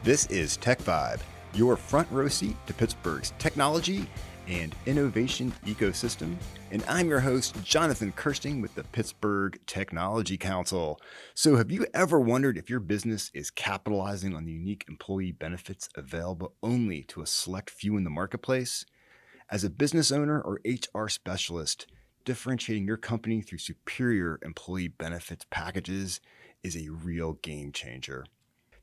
This is TechVibe, your front row seat to Pittsburgh's technology and innovation ecosystem. And I'm your host, Jonathan Kirsting with the Pittsburgh Technology Council. So have you ever wondered if your business is capitalizing on the unique employee benefits available only to a select few in the marketplace? As a business owner or HR specialist, differentiating your company through superior employee benefits packages is a real game changer.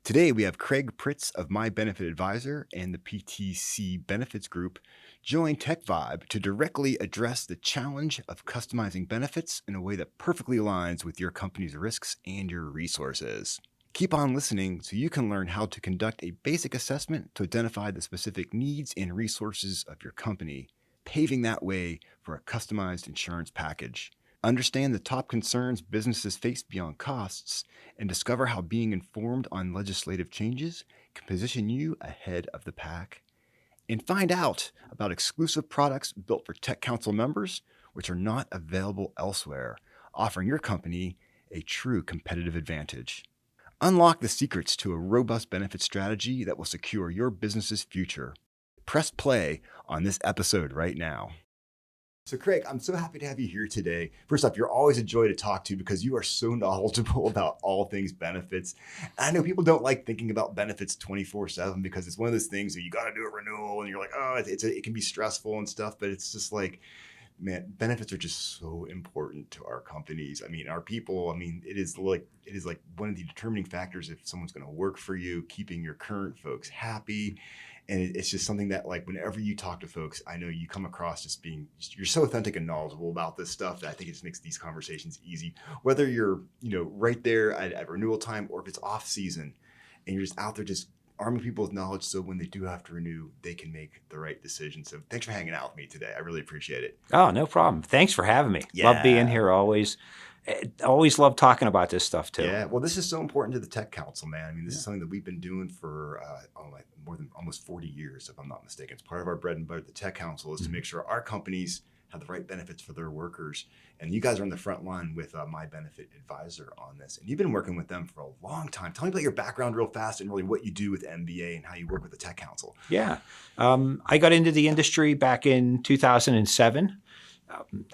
Today, we have Craig Pritts of My Benefit Advisor and the PTC Benefits Group join TechVibe to directly address the challenge of customizing benefits in a way that perfectly aligns with your company's risks and your resources. Keep on listening so you can learn how to conduct a basic assessment to identify the specific needs and resources of your company, paving that way for a customized insurance package. Understand the top concerns businesses face beyond costs, and discover how being informed on legislative changes can position you ahead of the pack. And find out about exclusive products built for Tech Council members, which are not available elsewhere, offering your company a true competitive advantage. Unlock the secrets to a robust benefit strategy that will secure your business's future. Press play on this episode right now. So Craig, I'm so happy to have you here today. First off, you're always a joy to talk to because you are so knowledgeable about all things benefits. I know people don't like thinking about benefits 24/7 because it's one of those things that you got to do a renewal and you're like, oh, it can be stressful and stuff, but it's just like, man, benefits are just so important to our companies. I mean, our people, it is like one of the determining factors if someone's going to work for you, keeping your current folks happy. And it's just something that, like, whenever you talk to folks, I know you come across you're so authentic and knowledgeable about this stuff that I think it just makes these conversations easy. Whether you're, right there at renewal time or if it's off season and you're just out there just arming people with knowledge so when they do have to renew, they can make the right decision. So thanks for hanging out with me today. I really appreciate it. Oh, no problem. Thanks for having me. Yeah. Love being here always. Always love talking about this stuff too. Yeah, well, this is so important to the Tech Council, man. This is something that we've been doing for more than almost 40 years, if I'm not mistaken. It's part of our bread and butter. The Tech Council is to make sure our companies have the right benefits for their workers. And you guys are on the front line with My Benefit Advisor on this. And you've been working with them for a long time. Tell me about your background real fast and really what you do with MBA and how you work with the Tech Council. Yeah. I got into the industry back in 2007.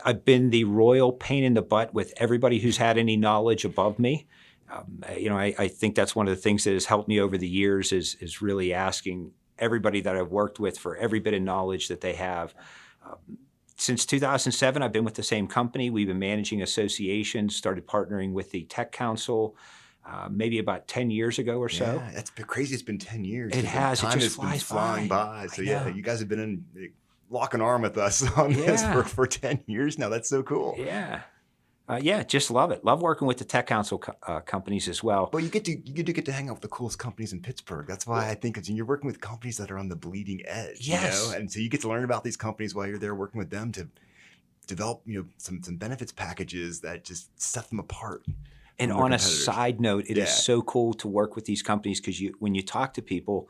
I've been the royal pain in the butt with everybody who's had any knowledge above me. I think that's one of the things that has helped me over the years is really asking everybody that I've worked with for every bit of knowledge that they have. Since 2007, I've been with the same company. We've been managing associations, started partnering with the Tech Council maybe about 10 years ago or so. Yeah, that's crazy. It's been 10 years. It has. Time it just has been flying by. So yeah, you guys have been in lock and arm with us on this for 10 years now. That's so cool. Yeah. Just love it. Love working with the Tech Council companies as well. Well, you get to hang out with the coolest companies in Pittsburgh. That's why I think you're working with companies that are on the bleeding edge. Yes. And so you get to learn about these companies while you're there working with them to develop, some benefits packages that just set them apart. And on a side note, it is so cool to work with these companies because when you talk to people,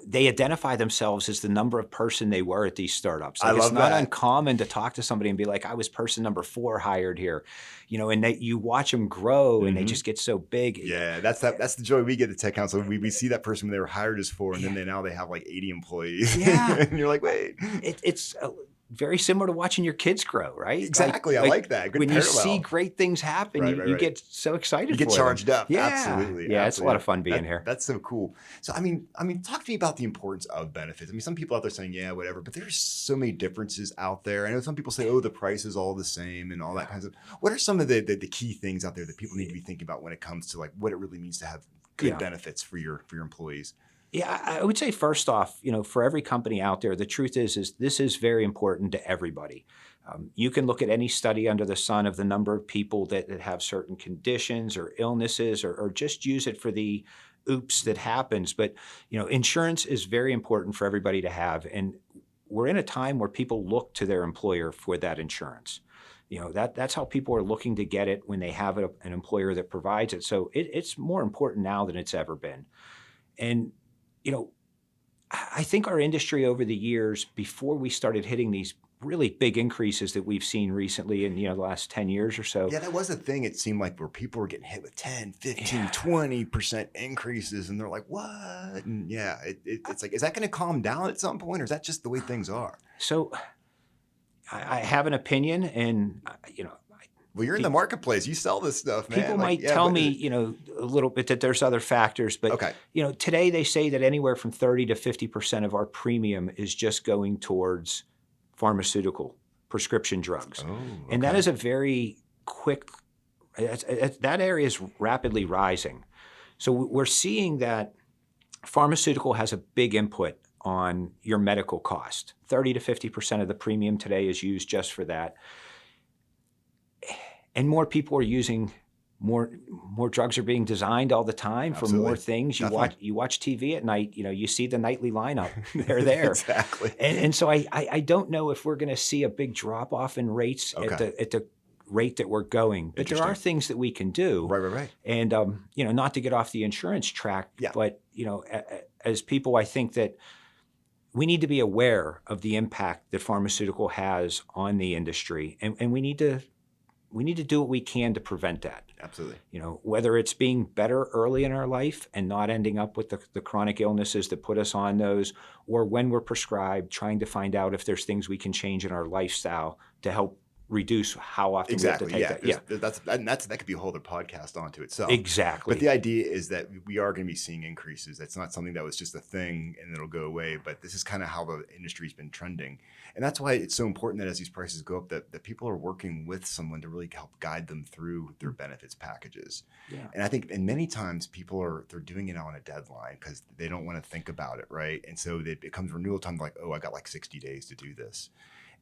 they identify themselves as the number of person they were at these startups. I love it's not that. Uncommon to talk to somebody and be like, I was person number 4 hired here, and you watch them grow and they just get so big. Yeah, that's the joy we get at Tech Council. We see that person when they were hired as 4 and then now they have like 80 employees. Yeah. And you're like, wait. It's very similar to watching your kids grow, right? Exactly. I like that. Good when parallel. You see great things happen, you get so excited. You get charged up. Yeah. Absolutely. Yeah, it's a lot of fun being here. That's so cool. So, talk to me about the importance of benefits. Some people out there saying, yeah, whatever, but there's so many differences out there. I know some people say, oh, the price is all the same and all that kinds of. What are some of the key things out there that people need to be thinking about when it comes to like what it really means to have good benefits for your employees? Yeah, I would say first off, for every company out there, the truth is this is very important to everybody. You can look at any study under the sun of the number of people that have certain conditions or illnesses or just use it for the oops that happens. But, insurance is very important for everybody to have. And we're in a time where people look to their employer for that insurance. That's how people are looking to get it when they have an employer that provides it. So it's more important now than it's ever been. And I think our industry over the years, before we started hitting these really big increases that we've seen recently in, the last 10 years or so. Yeah, that was a thing. It seemed like where people were getting hit with 10, 15, Yeah. 20% increases. And they're like, what? And yeah, it's like, is that going to calm down at some point? Or is that just the way things are? So I have an opinion, and, Well, you're in the marketplace. You sell this stuff, man. people Like, might yeah, tell but me, a little bit that there's other factors, but, okay. Today they say that anywhere from 30 to 50% of our premium is just going towards pharmaceutical prescription drugs. Oh, And that okay. is a very quick, that area is rapidly rising. So we're seeing that pharmaceutical has a big input on your medical cost. 30 to 50% of the premium today is used just for that. And more people are using more drugs are being designed all the time for more Absolutely. things. Definitely. You watch TV at night, you see the nightly lineup. They're there. Exactly. And so I don't know if we're going to see a big drop off in rates at the rate that we're going. But there are things that we can do. Right. And not to get off the insurance track, Yeah. but as people, I think that we need to be aware of the impact that pharmaceutical has on the industry, and we need to do what we can to prevent that. Absolutely. Whether it's being better early in our life and not ending up with the chronic illnesses that put us on those, or when we're prescribed, trying to find out if there's things we can change in our lifestyle to help reduce how often we have to take that. Yeah, that could be a whole other podcast onto itself. Exactly. But the idea is that we are going to be seeing increases. That's not something that was just a thing and it'll go away. But this is kind of how the industry's been trending, and that's why it's so important that as these prices go up, that people are working with someone to really help guide them through their benefits packages. Yeah. And I think, and many times they're doing it on a deadline because they don't want to think about it, right? And so it becomes renewal time. Like, oh, I got like 60 days to do this.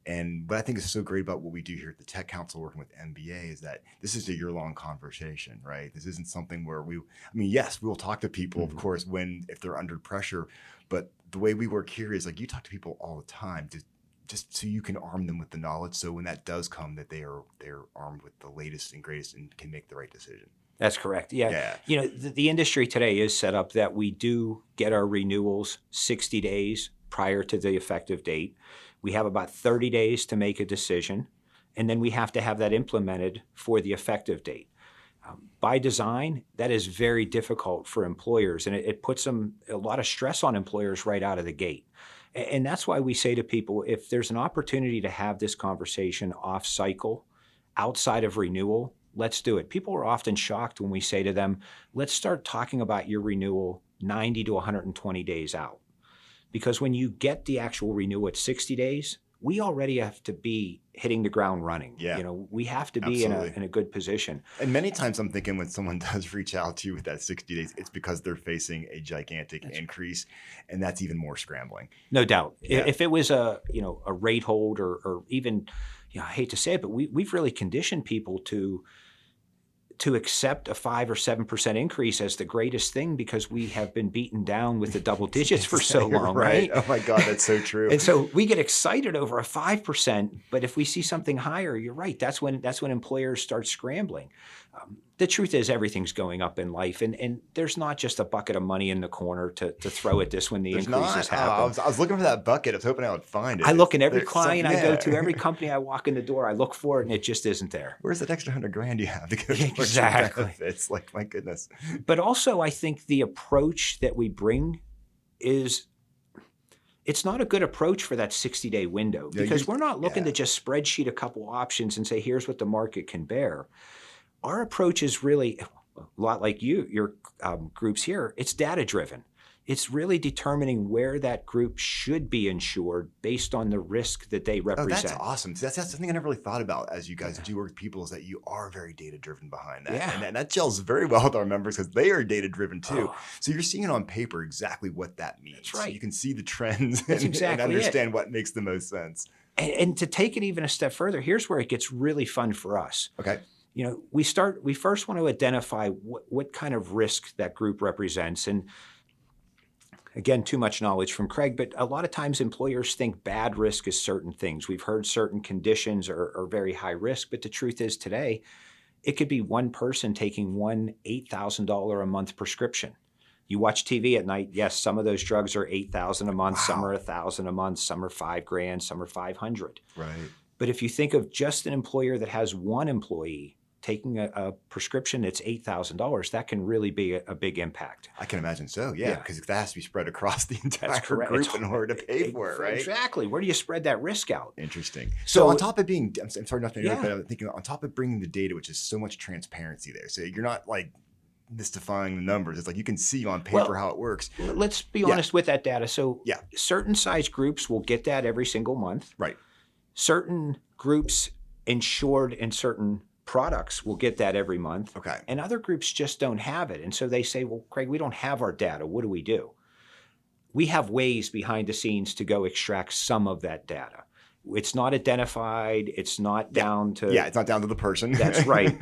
And what I think is so great about what we do here at the Tech Council working with MBA is that this is a year-long conversation, right? This isn't something where yes, we'll talk to people, of course, if they're under pressure, but the way we work here is like you talk to people all the time just so you can arm them with the knowledge. So when that does come, that they're armed with the latest and greatest and can make the right decision. That's correct. Yeah. The industry today is set up that we do get our renewals 60 days prior to the effective date. We have about 30 days to make a decision, and then we have to have that implemented for the effective date. By design, that is very difficult for employers, and it puts a lot of stress on employers right out of the gate. And that's why we say to people, if there's an opportunity to have this conversation off cycle, outside of renewal, let's do it. People are often shocked when we say to them, let's start talking about your renewal 90 to 120 days out. Because when you get the actual renewal at 60 days, we already have to be hitting the ground running. Yeah. We have to be in a good position. And many times I'm thinking when someone does reach out to you with that 60 days, it's because they're facing a gigantic increase, and that's even more scrambling. No doubt. Yeah. If it was a rate hold or even, I hate to say it, but we've really conditioned people to accept a 5 or 7% increase as the greatest thing because we have been beaten down with the double digits for so long, right? Oh my God, that's so true. And so we get excited over a 5%, but if we see something higher, you're right. That's when employers start scrambling. The truth is everything's going up in life, and there's not just a bucket of money in the corner to throw at this when the increases happen. I was looking for that bucket. I was hoping I would find it. I look in every client I go to, every company I walk in the door, I look for it, and it just isn't there. Where's that extra $100,000 you have to go towards Exactly. benefits? Like, my goodness. But also, I think the approach that we bring is it's not a good approach for that 60-day window because we're not looking to just spreadsheet a couple options and say, here's what the market can bear. Our approach is really a lot like your groups here. It's data-driven. It's really determining where that group should be insured based on the risk that they represent. Oh, that's awesome. That's something I never really thought about as you guys do work with people is that you are very data-driven behind that. Yeah. And that gels very well with our members because they are data-driven too. Oh. So you're seeing on paper exactly what that means. That's right. You can see the trends That's and understand what makes the most sense. And to take it even a step further, here's where it gets really fun for us. Okay. We first want to identify what kind of risk that group represents. And again, too much knowledge from Craig, but a lot of times employers think bad risk is certain things. We've heard certain conditions are very high risk, but the truth is today, it could be one person taking one $8,000 a month prescription. You watch TV at night. Yes, some of those drugs are $8,000 a month. Wow. Some are $1,000 a month. Some are $5,000. Some are $500. Right. But if you think of just an employer that has one employee taking a prescription that's $8,000, that can really be a big impact. I can imagine so, yeah, because that has to be spread across the entire correct. group in order to pay for it, right? Exactly. Where do you spread that risk out? Interesting. So on top of being, I'm sorry not to interrupt, but I'm thinking on top of bringing the data, which is so much transparency there. So you're not like mystifying the numbers. It's like you can see on paper how it works. Let's be honest with that data. So certain size groups will get that every single month. Right. Certain groups insured in certain products will get that every month. Okay. And other groups just don't have it. And so they say, well, Craig, we don't have our data. What do we do? We have ways behind the scenes to go extract some of that data. It's not identified. It's not down to... Yeah, it's not down to the person. That's right.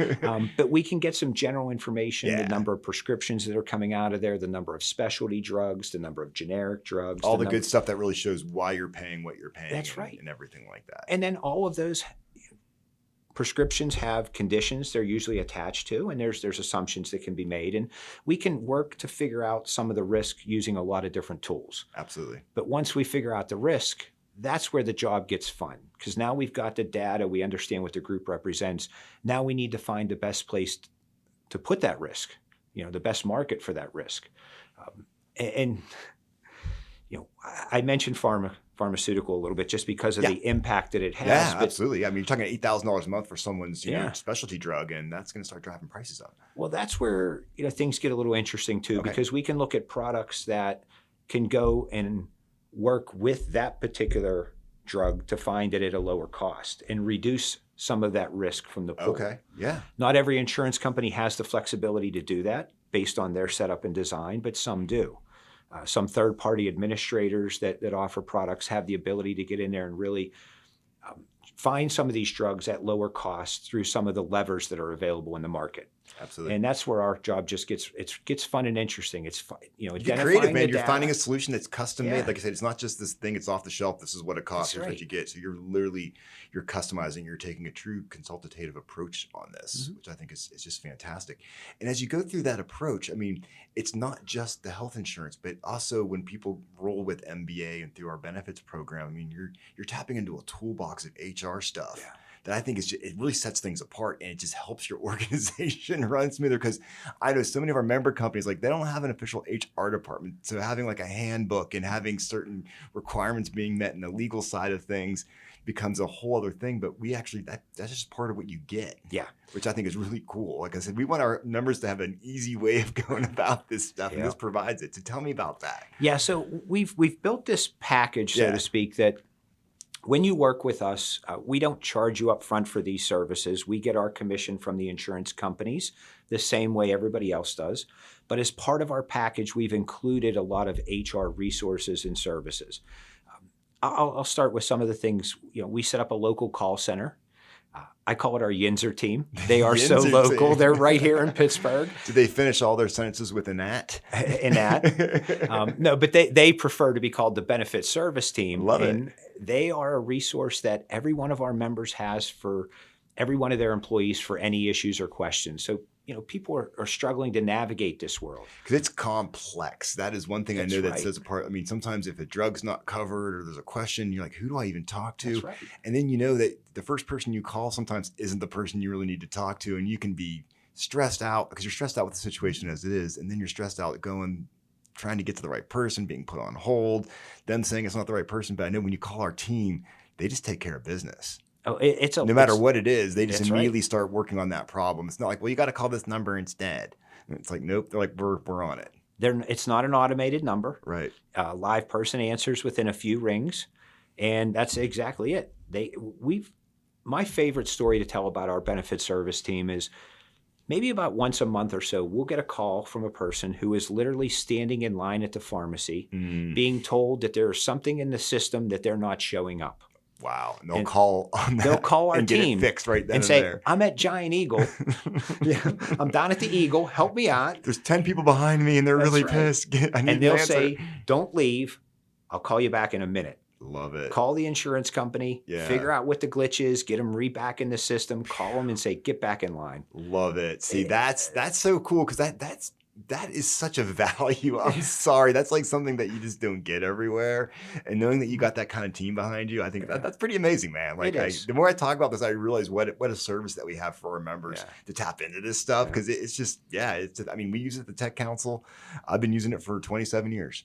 But we can get some general information, the number of prescriptions that are coming out of there, the number of specialty drugs, the number of generic drugs. All the good stuff that really shows why you're paying what you're paying. That's right. And everything like that. And then all of those prescriptions have conditions they're usually attached to, and there's assumptions that can be made. And we can work to figure out some of the risk using a lot of different tools. Absolutely. But once we figure out the risk, that's where the job gets fun, because now we've got the data, we understand what the group represents. Now we need to find the best place to put that risk, the best market for that risk. I mentioned pharmaceutical a little bit just because of the impact that it has. Yeah, absolutely. I mean, you're talking $8,000 a month for someone's specialty drug, and that's going to start driving prices up. Well, that's where things get a little interesting too, because we can look at products that can go and work with that particular drug to find it at a lower cost and reduce some of that risk from the pool. Okay, yeah. Not every insurance company has the flexibility to do that based on their setup and design, but some do. Some third-party administrators that offer products have the ability to get in there and really find some of these drugs at lower costs through some of the levers that are available in the market. Absolutely. And that's where our job just gets fun and interesting. It's you get creative, man. You're finding a solution that's custom made. Like I said, it's not just this thing. It's off the shelf. This is what it costs. Here's what you get. So you're customizing. You're taking a true consultative approach on this, which I think is just fantastic. And as you go through that approach, I mean, it's not just the health insurance, but also when people roll with MBA and through our benefits program, I mean, you're tapping into a toolbox of HR stuff. Yeah. That I think it really sets things apart, and it just helps your organization run smoother. Because I know so many of our member companies, like they don't have an official HR department. So having like a handbook and having certain requirements being met in the legal side of things becomes a whole other thing. But we actually, that's just part of what you get. Yeah. Which I think is really cool. Like I said, we want our members to have an easy way of going about this stuff, and this provides it. So tell me about that. Yeah. So we've built this package, so to speak, that when you work with us, we don't charge you up front for these services. We get our commission from the insurance companies the same way everybody else does. But as part of our package, we've included a lot of HR resources and services. I'll start with some of the things. We set up a local call center. I call it our Yinzer team. They are so local. They're right here in Pittsburgh. Do they finish all their sentences with an at? An at. No, but they prefer to be called the benefit service team. Love it. They are a resource that every one of our members has for every one of their employees for any issues or questions. So, people are struggling to navigate this world. Because it's complex. That is one thing I know that sets apart. I mean, sometimes if a drug's not covered or there's a question, you're like, who do I even talk to? That's right. And then you know that the first person you call sometimes isn't the person you really need to talk to. And you can be stressed out because you're stressed out with the situation as it is. And then you're stressed out trying to get to the right person, being put on hold, them saying it's not the right person. But I know when you call our team, they just take care of business. Oh, no matter what it is, they just immediately start working on that problem. It's not like, well, you got to call this number instead. And it's like, nope. They're like, we're on it. It's not an automated number. Right. Live person answers within a few rings, and that's exactly it. My favorite story to tell about our benefit service team is maybe about once a month or so, we'll get a call from a person who is literally standing in line at the pharmacy, being told that there is something in the system that they're not showing up. Wow. And they'll call on that. They'll call our and team. Get it fixed right then and say, there. I'm at Giant Eagle. I'm down at the Eagle. Help me out. There's 10 people behind me and they're really pissed. And they'll say, don't leave. I'll call you back in a minute. Love it. Call the insurance company, figure out what the glitch is, get them back in the system, call them and say, get back in line. Love it. See, that's so cool because That is such a value. I'm sorry. That's like something that you just don't get everywhere. And knowing that you got that kind of team behind you, I think Yeah, that's pretty amazing, man. it Like is. the more I talk about this, I realize what a service that we have for our members Yeah, to tap into this stuff. yeah, Cause it's just, yeah, it's just, I mean, we use it at the Tech Council. I've been using it for 27 years.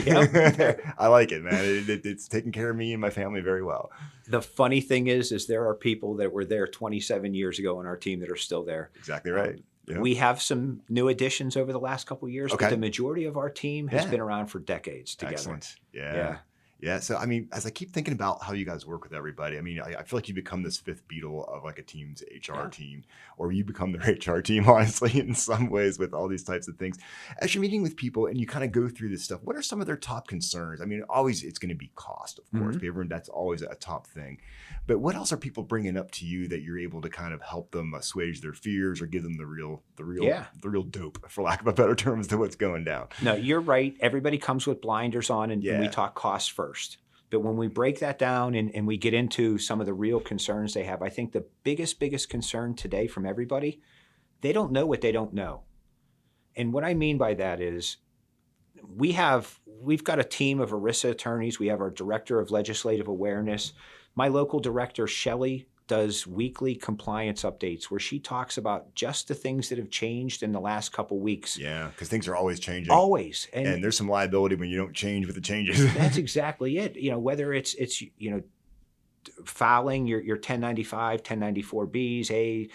yep. I like it, man. It's taking care of me and my family very well. The funny thing is there are people that were there 27 years ago on our team that are still there. Exactly right. Yep. We have some new additions over the last couple of years, but Okay. the majority of our team has Yeah. been around for decades together. Excellent. Yeah. Yeah. Yeah. So, I mean, as I keep thinking about how you guys work with everybody, I mean, I feel like you become this fifth beetle of like a team's HR Yeah. team, or you become their HR team, honestly, in some ways with all these types of things. As you're meeting with people and you kind of go through this stuff, what are some of their top concerns? I mean, always it's going to be cost, of course. Mhm. Everyone, that's always a top thing. But what else are people bringing up to you that you're able to kind of help them assuage their fears or give them the real dope, for lack of a better term, as to what's going down? No, you're right. Everybody comes with blinders on, and we Yeah. talk cost first. But when we break that down and we get into some of the real concerns they have, I think the biggest concern today from everybody, they don't know what they don't know. And what I mean by that is we've got a team of ERISA attorneys. We have our director of legislative awareness. My local director, Shelley, does weekly compliance updates where she talks about just the things that have changed in the last couple weeks. Yeah, because things are always changing. Always. And there's some liability when you don't change with the changes. That's exactly it. Whether it's filing your 1095, 1094Bs,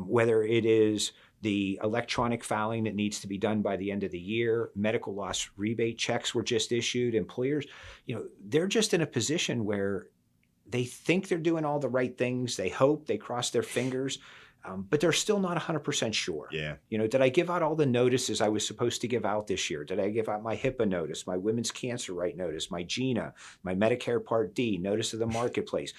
whether it is the electronic filing that needs to be done by the end of the year, medical loss rebate checks were just issued. Employers, they're just in a position where they think they're doing all the right things. They hope, they cross their fingers, but they're still not 100% sure. Yeah. Did I give out all the notices I was supposed to give out this year? Did I give out my HIPAA notice, my women's cancer right notice, my GINA, my Medicare Part D, notice of the marketplace?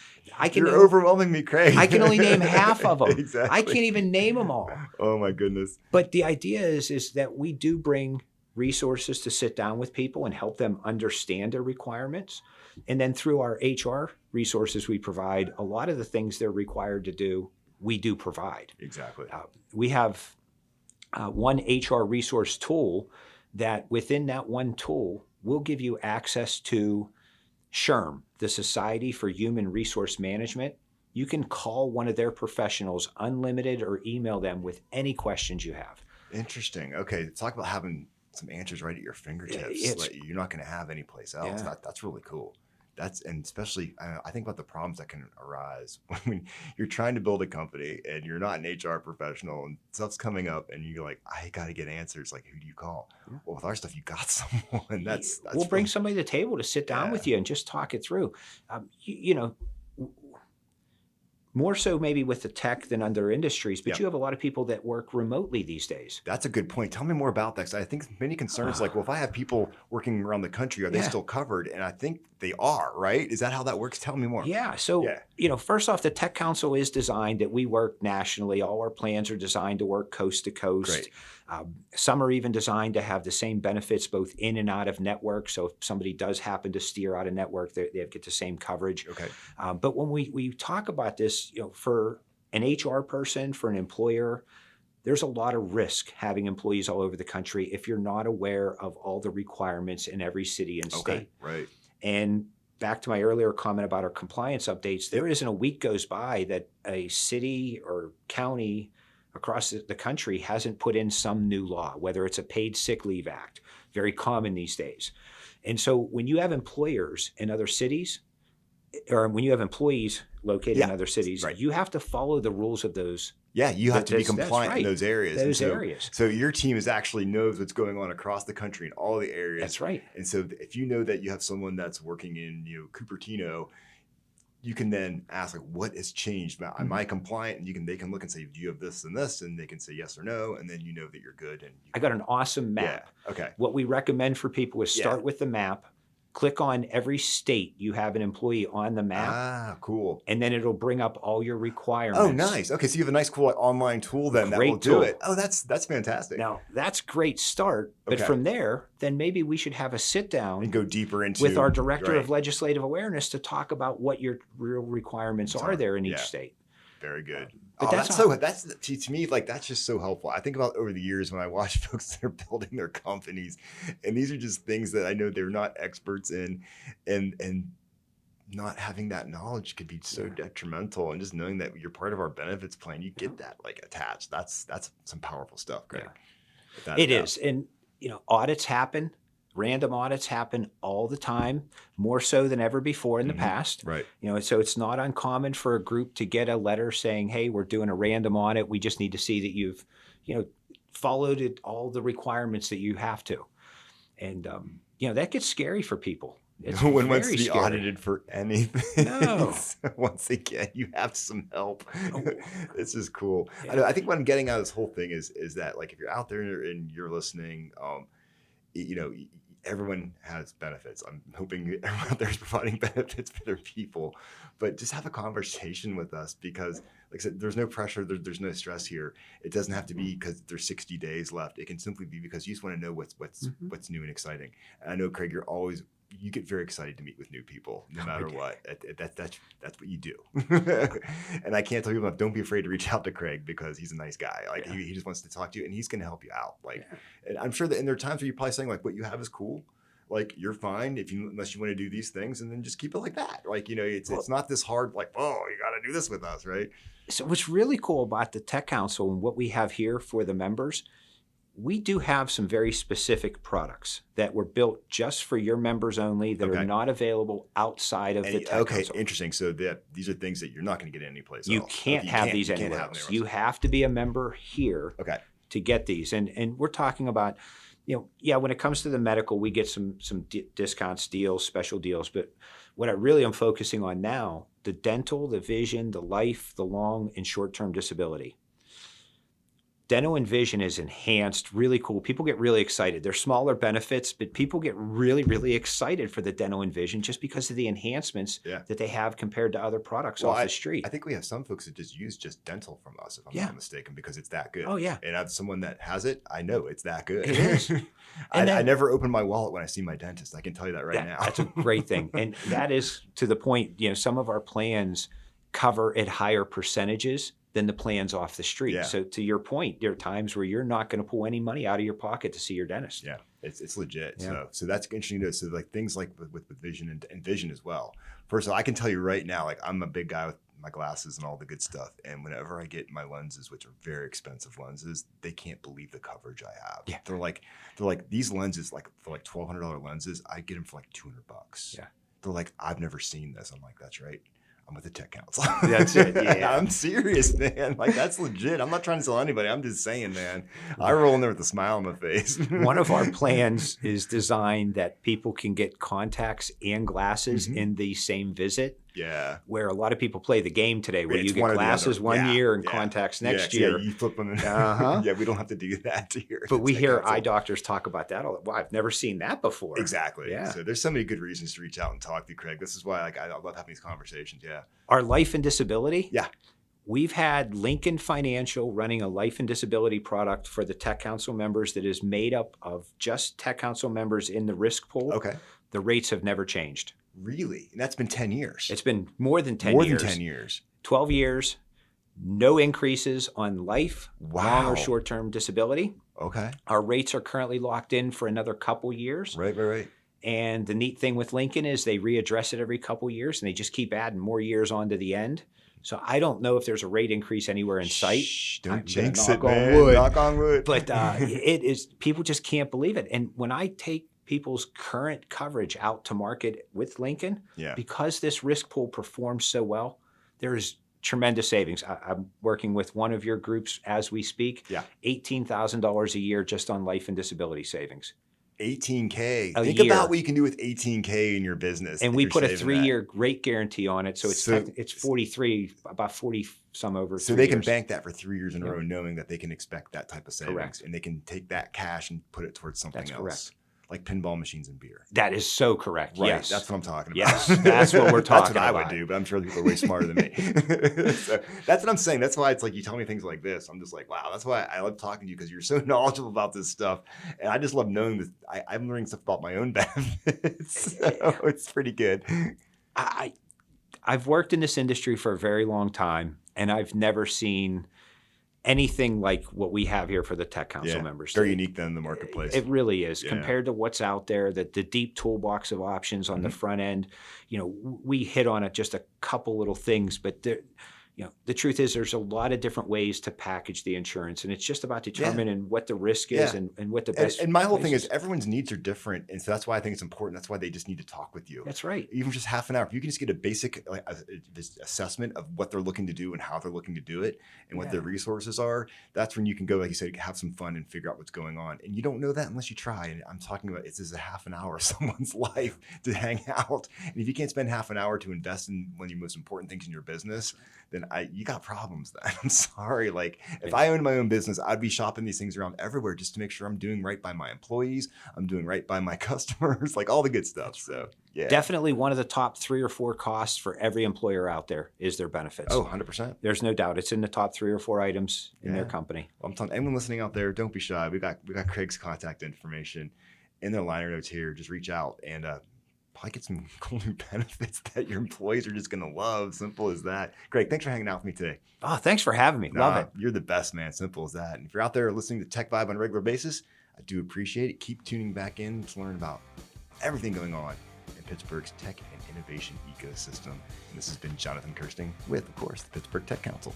You're overwhelming me, Craig. I can only name half of them. Exactly. I can't even name them all. Oh my goodness. But the idea is that we do bring resources to sit down with people and help them understand their requirements. And then through our HR resources we provide, a lot of the things they're required to do, we do provide. Exactly. We have one HR resource tool that within that one tool will give you access to SHRM, the Society for Human Resource Management. You can call one of their professionals unlimited or email them with any questions you have. Interesting. Okay. Talk about having some answers right at your fingertips that you're not going to have anyplace else. Yeah. That's really cool. And especially, I think about the problems that can arise when you're trying to build a company and you're not an HR professional and stuff's coming up and you're like, I got to get answers. Like, who do you call? Yeah. Well, with our stuff, you got someone. That's we'll bring somebody to the table to sit down with you and just talk it through. More so maybe with the tech than other industries, but you have a lot of people that work remotely these days. That's a good point. Tell me more about that. 'Cause I think many concerns like, well, if I have people working around the country, are they still covered? And I think they are, right? Is that how that works? Tell me more. Yeah. So, first off, the Tech Council is designed that we work nationally. All our plans are designed to work coast to coast. Great. Some are even designed to have the same benefits both in and out of network. So if somebody does happen to steer out of network, they get the same coverage. Okay. But when we talk about this, for an HR person, for an employer, there's a lot of risk having employees all over the country if you're not aware of all the requirements in every city and state. Okay. Right. And back to my earlier comment about our compliance updates, there isn't a week goes by that a city or county across the country hasn't put in some new law, whether it's a paid sick leave act, very common these days. And so when you have employers in other cities, or when you have employees located in other cities, you have to follow the rules of those. Yeah, you have to be compliant in those areas. Areas. So your team actually knows what's going on across the country in all the areas. That's right. And so if you know that you have someone that's working in Cupertino, you can then ask, like, what has changed? Am I compliant? And they can look and say, do you have this and this? And they can say yes or no. And then you know that you're good. And I got an awesome map. Yeah. Okay. What we recommend for people is start with the map. Click on every state you have an employee on the map. Ah, cool. And then it'll bring up all your requirements. Oh, nice. Okay, so you have a nice, cool online tool then that will do it. Oh, that's fantastic. Now, that's a great start. But from there, then maybe we should have a sit down and go deeper into with our director of legislative awareness to talk about what your real requirements are there in each state. Very good. But Oh, that's to me, like, that's just so helpful. I think about over the years when I watch folks that are building their companies, and these are just things that I know they're not experts in, and not having that knowledge could be so detrimental. And just knowing that you're part of our benefits plan, you get that like attached. That's some powerful stuff, Greg. It is. And, audits happen. Random audits happen all the time, more so than ever before in the past. Right. So it's not uncommon for a group to get a letter saying, hey, we're doing a random audit. We just need to see that you've, followed all the requirements that you have to. And, that gets scary for people. It's no one wants to be scary. audited for anything. No. So once again, you have some help. Oh. This is cool. Yeah. I think what I'm getting out of this whole thing is that, like, if you're out there and you're listening, everyone has benefits. I'm hoping everyone out there is providing benefits for their people, but just have a conversation with us because, like I said, there's no pressure. There's no stress here. It doesn't have to be because there's 60 days left. It can simply be because you just want to know what's new and exciting. And I know, Craig, you get very excited to meet with new people, no matter what. That's what you do. And I can't tell people, don't be afraid to reach out to Craig because he's a nice guy. Like he just wants to talk to you, and he's going to help you out. And I'm sure that, and there are times where you're probably saying, like, what you have is cool. Like, you're fine unless you want to do these things, and then just keep it like that. Like, it's not this hard, like, oh, you got to do this with us, right? So what's really cool about the Tech Council and what we have here for the members, we do have some very specific products that were built just for your members only that are not available outside of the Tech Council. Okay, interesting. So these are things that you're not going to get anyplace else. You can't have these anywhere else. You have to be a member here to get these. And we're talking about, when it comes to the medical, we get some discounts, deals, special deals. But what I really am focusing on now, the dental, the vision, the life, the long and short-term disability. Dental and vision is enhanced, really cool. People get really excited. They're smaller benefits, but people get really, really excited for the dental and vision just because of the enhancements that they have compared to other products off the street. I think we have some folks that just use just dental from us, if I'm not mistaken, because it's that good. Oh, yeah. And as someone that has it, I know it's that good. It is. I never open my wallet when I see my dentist. I can tell you that right now. That's a great thing. And that is to the point, some of our plans cover at higher percentages than the plans off the street. Yeah. So to your point, there are times where you're not going to pull any money out of your pocket to see your dentist. Yeah, it's legit. Yeah. So that's interesting to. So like things like with vision and vision as well. First of all, I can tell you right now, like, I'm a big guy with my glasses and all the good stuff. And whenever I get my lenses, which are very expensive lenses, they can't believe the coverage I have. Yeah. They're like these lenses, like for like $1,200 lenses, I get them for like $200. Yeah. They're like, I've never seen this. I'm like, that's right. I'm with the Tech Council. That's it. Yeah. I'm serious, man. Like, that's legit. I'm not trying to sell anybody. I'm just saying, man. I roll in there with a smile on my face. One of our plans is designed that people can get contacts and glasses in the same visit. Yeah. Where a lot of people play the game today, where you get glasses one year and contacts next year. Yeah, you flip them. Yeah, we don't have to do that here. But we hear eye doctors talk about that. Well, I've never seen that before. Exactly. Yeah. So there's so many good reasons to reach out and talk to you, Craig. This is why I love having these conversations. Yeah. Our life and disability. Yeah. We've had Lincoln Financial running a life and disability product for the Tech Council members that is made up of just Tech Council members in the risk pool. Okay. The rates have never changed. Really? And that's been 10 years. It's been more than 10 years. More than 10 years. 12 years, no increases on life, long or short-term disability. Okay. Our rates are currently locked in for another couple years. Right. And the neat thing with Lincoln is they readdress it every couple years, and they just keep adding more years onto the end. So I don't know if there's a rate increase anywhere in sight. Shh, don't jinx it, man. Knock on wood. But it is, people just can't believe it. And when I take people's current coverage out to market with Lincoln, because this risk pool performs so well, there's tremendous savings. I'm working with one of your groups as we speak. Yeah. $18,000 a year just on life and disability savings. $18K. Think about what you can do with $18K in your business. And we put a 3-year rate guarantee on it. So it's 43, about 40 some over. So they can bank that for 3 years in a row, knowing that they can expect that type of savings. Correct. And they can take that cash and put it towards something else. Correct. Like pinball machines and beer. That is so correct. Right. Yes. That's what I'm talking about. Yes. That's what we're talking about. That's what I would do, but I'm sure people are way smarter than me. So that's what I'm saying. That's why it's like you tell me things like this. I'm just like, wow, that's why I love talking to you, because you're so knowledgeable about this stuff. And I just love knowing that I'm learning stuff about my own benefits. So it's pretty good. I've worked in this industry for a very long time, and I've never seen anything like what we have here for the Tech Council Yeah. members. Very unique then in the marketplace. It really is Yeah. compared to what's out there, the deep toolbox of options on the front end. We hit on it just a couple little things, but the truth is there's a lot of different ways to package the insurance, and it's just about determining what the risk is Yeah. and what the best. And my whole thing place is everyone's needs are different. And so that's why I think it's important. That's why they just need to talk with you. That's right. Even just half an hour. If you can just get a basic this assessment of what they're looking to do and how they're looking to do it and what their resources are, that's when you can go, like you said, have some fun and figure out what's going on. And you don't know that unless you try. And I'm talking about it's just a half an hour of someone's life to hang out. And if you can't spend half an hour to invest in one of your most important things in your business, then you got problems then. I'm sorry. Like if I owned my own business, I'd be shopping these things around everywhere just to make sure I'm doing right by my employees. I'm doing right by my customers, like all the good stuff. So yeah. Definitely one of the top 3 or 4 costs for every employer out there is their benefits. Oh, 100%. There's no doubt. It's in the top 3 or 4 items in their company. Well, I'm telling anyone listening out there, don't be shy. We got Craig's contact information in the liner notes here. Just reach out and probably get some cool new benefits that your employees are just going to love. Simple as that. Craig, thanks for hanging out with me today. Oh, thanks for having me. Love it. You're the best, man. Simple as that. And if you're out there listening to TechVibe on a regular basis, I do appreciate it. Keep tuning back in to learn about everything going on in Pittsburgh's tech and innovation ecosystem. And this has been Jonathan Kirsting with, of course, the Pittsburgh Tech Council.